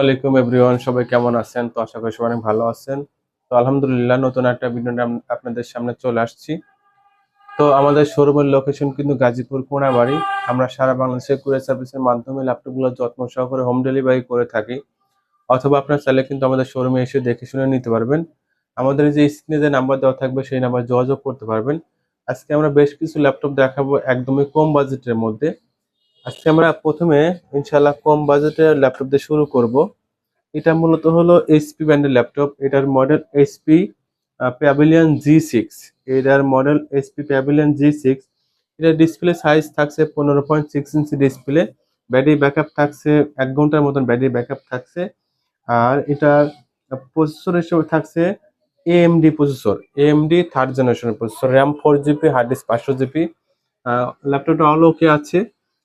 আলাইকুম এভরিওয়ান, সবাই কেমন আছেন? তো আশা করি সবাই অনেক ভালো আছেন। তো আলহামদুলিল্লাহ, নতুন একটা ভিডিও নিয়ে আপনাদের সামনে চলে আসছি। তো আমাদের শোরুমের লোকেশন কিন্তু গাজীপুর কোনাবাড়ি। আমরা সারা বাংলাদেশে কুরিয়ার সার্ভিসের মাধ্যমে ল্যাপটপগুলো যত্ন সহকারে হোম ডেলিভারি করে থাকি। অথবা আপনার চাইলে কিন্তু আমাদের শোরুমে এসে দেখে শুনে নিতে পারবেন। আমাদের যে স্ক্রিনে যে নাম্বার দেওয়া থাকবে সেই নাম্বার যোগাযোগ করতে পারবেন। আজকে আমরা বেশ কিছু ল্যাপটপ দেখাবো একদমই কম বাজেটের মধ্যে। আজকে আমরা প্রথমে ইনশাল্লাহ কম বাজেটের ল্যাপটপ দিয়ে শুরু করব। এটা মূলত হলো এইচপি ব্র্যান্ডের ল্যাপটপ। এটার মডেল এইচপি প্যাভিলিয়ন জি6। এটার মডেল এইচপি প্যাভিলিয়ন জি6। এটার ডিসপ্লে সাইজ থাকছে 15.6 ইঞ্চি ডিসপ্লে। ব্যাটারি ব্যাকআপ থাকছে 1 ঘন্টার মতন ব্যাটারি ব্যাকআপ থাকছে। আর এটার প্রসেসর হিসেবে থাকছে এএমডি প্রসেসর, এএমডি থার্ড জেনারেশনের processor, RAM 4 GB, hard disk 500 GB. ল্যাপটপটা অল ওকে আছে।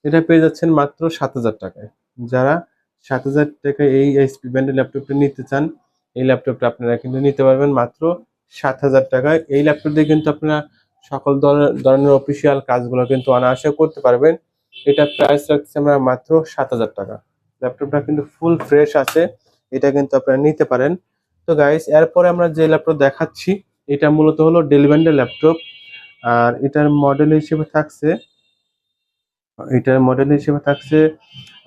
এটা পেয়ে যাচ্ছেন মাত্র 7,000 টাকায়। যারা 7,000 টাকায় এই এইচপি ব্র্যান্ডের ল্যাপটপটা নিতে চান, এই ল্যাপটপটা আপনারা কিন্তু নিতে পারবেন মাত্র 7,000 টাকায়। এই ল্যাপটপ দিয়ে কিন্তু আপনারা সকল ধরনের অফিসিয়াল কাজগুলো কিন্তু অনায়াসে করতে পারবেন। এটা প্রাইস রাখছি আমরা মাত্র 7,000 টাকা। ল্যাপটপটা কিন্তু ফুল ফ্রেশ আছে, এটা কিন্তু আপনারা নিতে পারেন। তো গাইস, এরপরে আমরা যে ল্যাপটপ দেখাচ্ছি এটা মূলত হলো ডেল ব্র্যান্ডের ল্যাপটপ। আর এটার মডেল হিসেবে থাকছে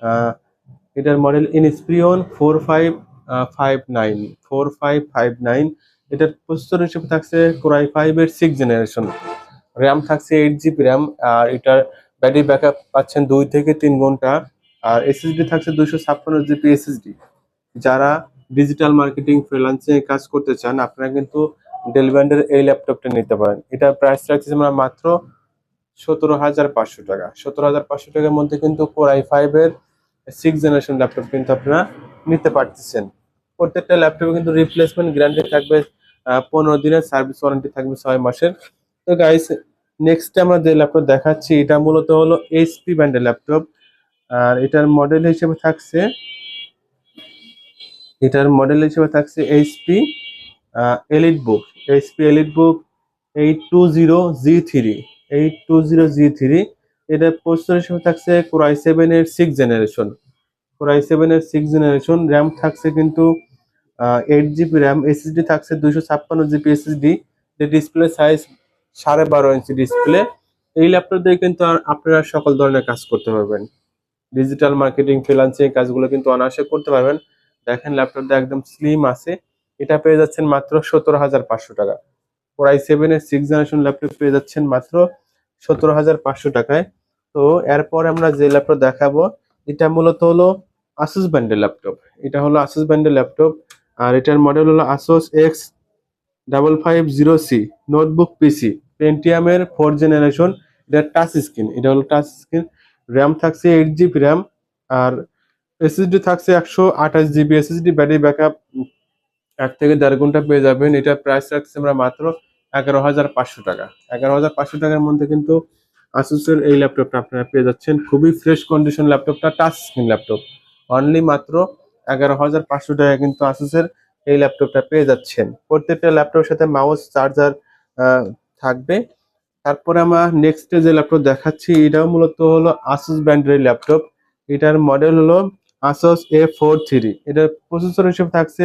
আহ, এটার মডেল ইনস্পিরিয়ন 4559। এটার প্রসেসর হিসেবে থাকছে কোরাই 5 এর 6 জেনারেশন। র্যাম থাকছে 8 জিবি র্যাম। আর এটার ব্যাটারি ব্যাকআপ পাচ্ছেন 2 থেকে 3 ঘন্টা। আর এসএসডি থাকছে 256 জিবি এসএসডি। যারা ডিজিটাল মার্কেটিং ফ্রিল্যান্সিং কাজ করতে চান আপনারা কিন্তু ডেল ব্র্যান্ডের এই ল্যাপটপটা নিতে পারেন। এটার প্রাইস রাখছি আমরা মাত্র 17,500 টাকা। 17,500 টাকার মধ্যে কিন্তু কোর i5 এর 6 জেনারেশন ল্যাপটপ কিন্তু আপনারা নিতে পারতেছেন। প্রত্যেকটা ল্যাপটপে কিন্তু রিপ্লেসমেন্ট গ্যারান্টি থাকবে, 15 দিনের সার্ভিস ওয়ারেন্টি থাকবে 6 মাসের। তো গাইস, নেক্সট আমরা যে ল্যাপটপ দেখাচ্ছি এটা মূলত হলো এইচপি ব্র্যান্ডের ল্যাপটপ। আর এটার মডেল হিসেবে থাকছে এইচপি এলিট বুক 820G3। 820G3। এটা প্রসেসর হিসেবে থাকছে কোরাই 7 এর 6 জেনারেশন। কোরাই 7 এর 6 জেনারেশন। র্যাম থাকছে কিন্তু 8 জিবি র্যাম। এসএসডি থাকছে 256 GB SSD. Display size 12.5 inch display. এই ল্যাপটপ দিয়ে কিন্তু আপনারা সকল ধরনের কাজ করতে পারবেন। ডিজিটাল মার্কেটিং ফ্রিল্যান্সিং কাজগুলো কিন্তু অনায়াসে করতে পারবেন। দেখেন ল্যাপটপটা একদম স্লিম আছে। এটা পেয়ে যাচ্ছেন মাত্র 17,500 টাকা। কোরাই 7 এর 6 জেনারেশন ল্যাপটপ পেয়ে যাচ্ছেন মাত্র 17,500 টাকায়। তো এরপর আমরা যে ল্যাপটপ দেখাবো এটা মূলত হলো আসুস ব্র্যান্ডের ল্যাপটপ। এটা হলো আসুস ব্র্যান্ডের ল্যাপটপ। আর এটার মডেল হলো আসুস X5550C নোটবুক পিসি পেন্টিয়ামের 4 জেনারেশন। এটা টাচ স্ক্রিন, এটা হলো টাচ স্ক্রিন। র্যাম থাকছে 8 জিবি র্যাম। আর এসএসডি থাকছে 128 জিবি এসএসডি। ব্যাটারি ব্যাকআপ 1 থেকে দেড় ঘন্টা পেয়ে যাবেন। এটা প্রাইস রাখছি আমরা মাত্র 11,500 টাকা। 11,500 টাকার মধ্যে কিন্তু আসুসের এই ল্যাপটপটা আপনারা পেয়ে যাচ্ছেন। খুবই ফ্রেশ কন্ডিশন ল্যাপটপটা, টাচ স্ক্রিন ল্যাপটপ। অনলি মাত্র 11,500 টাকা কিন্তু আসুসের এই ল্যাপটপটা পেয়ে যাচ্ছেন। প্রত্যেকটা ল্যাপটপের সাথে মাউস চার্জার থাকবে। তারপরে আমরা নেক্সট যে ল্যাপটপ দেখাচ্ছি এটাও মূলত হলো আসুস ব্র্যান্ডের ল্যাপটপ। এটার মডেল হলো আসুস A43। এটার প্রসেসর হিসেবে থাকছে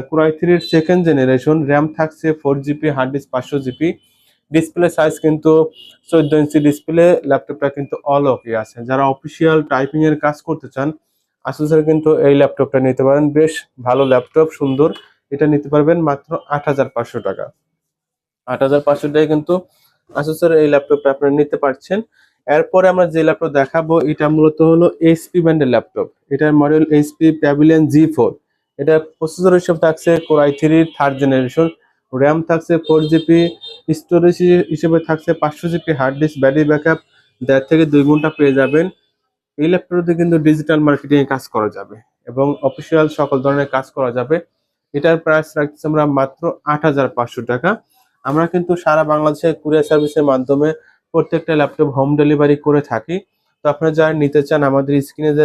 কোরাই 3 এর 2nd জেনারেশন। র্যাম থাকছে 4 GB, hard disk 500 GB. Display size কিন্তু 14 ইঞ্চি ডিসপ্লে। ল্যাপটপটা কিন্তু অল ওকে আছে। যারা অফিসিয়াল টাইপিং এর কাজ করতে চান আসুসের কিন্তু এই ল্যাপটপটা নিতে পারেন। বেশ ভালো ল্যাপটপ, সুন্দর। এটা নিতে পারবেন মাত্র 8,500 টাকা। 8,500 টাকায় কিন্তু আসুসের এই ল্যাপটপটা আপনারা নিতে পারছেন। এরপরে আমরা যে ল্যাপটপ দেখাবো এটা মূলত হলো এইচপি ব্র্যান্ডের ল্যাপটপ। এটার মডেল এইচপি প্যাভিলিয়ন G4। এটা প্রসেসর হিসেবে থাকছে কোরাই 3 থার্ড জেনারেশন। র্যাম থাকছে 4 জিবি। স্টোরেজ হিসেবে থাকছে 500 GB hard disk. Battery backup 1.5 থেকে 2 ঘন্টা পেয়ে যাবেন। এই ল্যাপটপে কিন্তু ডিজিটাল মার্কেটিং এ কাজ করা যাবে এবং অফিসিয়াল সকল ধরনের কাজ করা যাবে। এটার প্রাইস রাখছি আমরা মাত্র 8,500 টাকা। আমরা কিন্তু সারা বাংলাদেশে কুরিয়ার সার্ভিসের মাধ্যমে প্রত্যেকটা ল্যাপটপ হোম ডেলিভারি করে থাকি। তো আপনারা যারা নিতে চান আমাদের স্ক্রিনে যে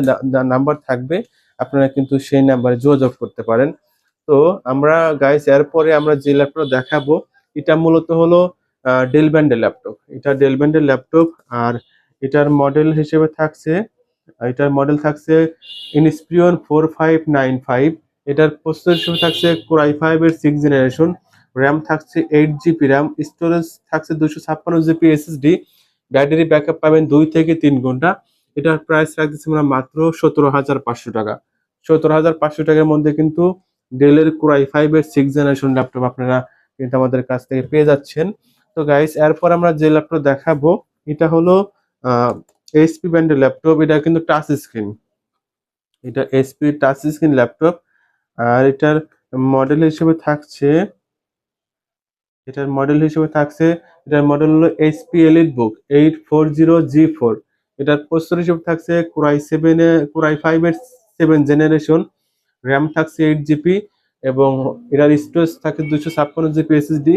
নাম্বার থাকবে আপনারা কিন্তু সেই নাম্বারে যোগাযোগ করতে পারেন। তো আমরা গাইস এরপরে আমরা যে ল্যাপটপ দেখাবো এটা মূলত হলো ডেল ব্র্যান্ডের ল্যাপটপ। এটা ডেল ব্র্যান্ডের ল্যাপটপ। আর এটার মডেল হিসেবে থাকছে এটার মডেল থাকছে ইনস্পিরিয়ন 4595। এটার প্রসেসর হিসেবে থাকছে Core i5 এর 6th জেনারেশন, র্যাম থাকছে 8 GB র্যাম, স্টোরেজ থাকছে 256 GB এসএসডি, ব্যাটারি ব্যাকআপ পাবেন 2 থেকে 3 ঘন্টা। এটার প্রাইস রাখতেছি আমরা মাত্র 17,500 টাকা। 17,500 টাকার মধ্যে কিন্তু ডেলের Core i5 এর 6th জেনারেশন ল্যাপটপ আপনারা কিন্তু আমাদের কাছ থেকে পেয়ে যাচ্ছেন। তো গাইস, এরপর আমরা যে ল্যাপটপ দেখাবো এটা হলো এইচপি ব্র্যান্ডের ল্যাপটপ। এটা কিন্তু টাচ স্ক্রিন, এটা এইচপি টাচ স্ক্রিন ল্যাপটপ। আর মডেল হিসেবে থাকছে এটার মডেল হলো এইচপি এলিটবুক 840G4। এটার প্রসেসর হিসেবে থাকছে Core i5 এর 7th জেনারেশন, র্যাম থাকছে 8 GB এবং এটার স্টোরেজ থাকে 256 GB এসএসডি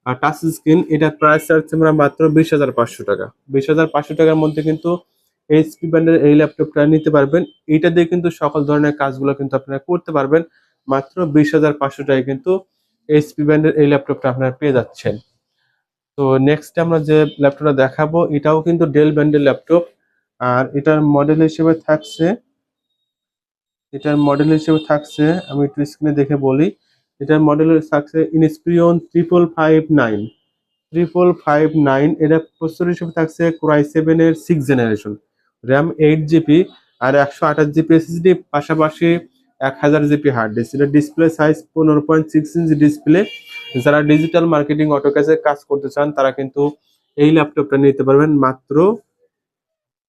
আর টাচ স্ক্রিন। এটার প্রাইস আছে আমরা মাত্র 20,500 টাকা। 20,500 টাকার মধ্যে কিন্তু এইচপি ব্র্যান্ডের এই ল্যাপটপটা নিতে পারবেন। এটা দিয়ে কিন্তু সকল ধরনের কাজগুলো কিন্তু আপনারা করতে পারবেন। মাত্র 20,500 টাকায় কিন্তু এইচপি ব্র্যান্ডের এই ল্যাপটপটা আপনারা পেয়ে যাচ্ছেন। তো নেক্সট আমরা যে ল্যাপটপটা দেখাবো এটাও কিন্তু ডেল ব্র্যান্ডের ল্যাপটপ। আর আমি একটু স্ক্রিনে দেখে বলি। এটার মডেল থাকছে ইনস্পিরিয়ন 5559। এটা প্রসেসর হিসেবে থাকছে Core i7 এর 6th জেনারেশন, র্যাম 8 GB আর 128 GB এসএসডি, পাশাপাশি 1000 GB হার্ড ডিস্ক। এটা ডিসপ্লে সাইজ 15.6 ইঞ্চি ডিসপ্লে। যারা ডিজিটাল মার্কেটিং অটোক্যাডে কাজ করতে চান তারা কিন্তু এই ল্যাপটপটা নিতে পারবেন মাত্র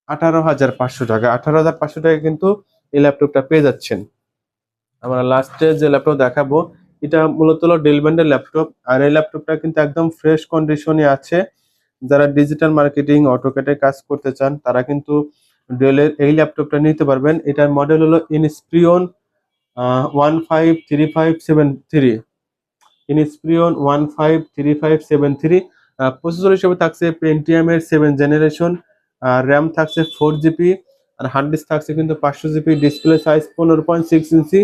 18,500 টাকা। 18,500 টাকা কিন্তু এই ল্যাপটপটা পেয়ে যাচ্ছেন। আমরা লাস্টে যে ল্যাপটপ দেখাবো এটা মূলত হলো ডেল ব্র্যান্ডের ল্যাপটপ। আর এই ল্যাপটপটা কিন্তু একদম ফ্রেশ কন্ডিশনে আছে। যারা ডিজিটাল মার্কেটিং অটোক্যাডে কাজ করতে চান তারা কিন্তু ডেলের এই ল্যাপটপটা নিতে পারবেন। এটার মডেল হলো ইনস্পিরিয়ন 153573। ইনস্পিরিয়ন 153573। প্রসেসর হিসেবে থাকছে পেন্টিয়াম এর 7th জেনারেশন, র্যাম থাকছে 4 GB আর হার্ড ডিস্ক থাকছে কিন্তু 500 GB। ডিসপ্লে সাইজ 15.6 ইঞ্চি।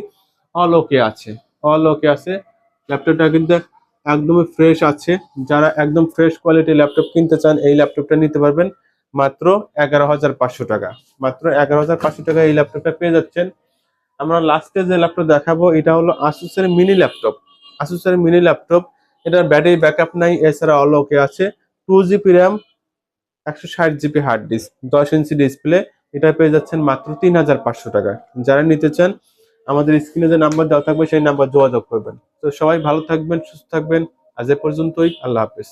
অল ওকে আছে। ল্যাপটপটা কিন্তু একদমই ফ্রেশ আছে। যারা একদম ফ্রেশ কোয়ালিটি ল্যাপটপ কিনতে চান এই ল্যাপটপটা নিতে পারবেন মাত্র 11,500 টাকা। মাত্র 11,500 টাকা এই ল্যাপটপটা পেয়ে যাচ্ছেন। আমরা লাস্টে যে ল্যাপটপ দেখাবো এটা হলো আসুসের মিনি ল্যাপটপ। এটার ব্যাটারি ব্যাকআপ নাই, এছাড়া অল ওকে আছে। 2 GB RAM, 160 GB hard disk, 10 inch display. এটা পেয়ে যাচ্ছেন মাত্র 3,500 টাকা। যারা নিতে চান আমাদের স্ক্রিনে যে নাম্বার দেওয়া থাকবে সেই নাম্বার যোগাযোগ করবেন। তো সবাই ভালো থাকবেন, সুস্থ থাকবেন। আজ এ পর্যন্তই, আল্লাহ হাফেজ।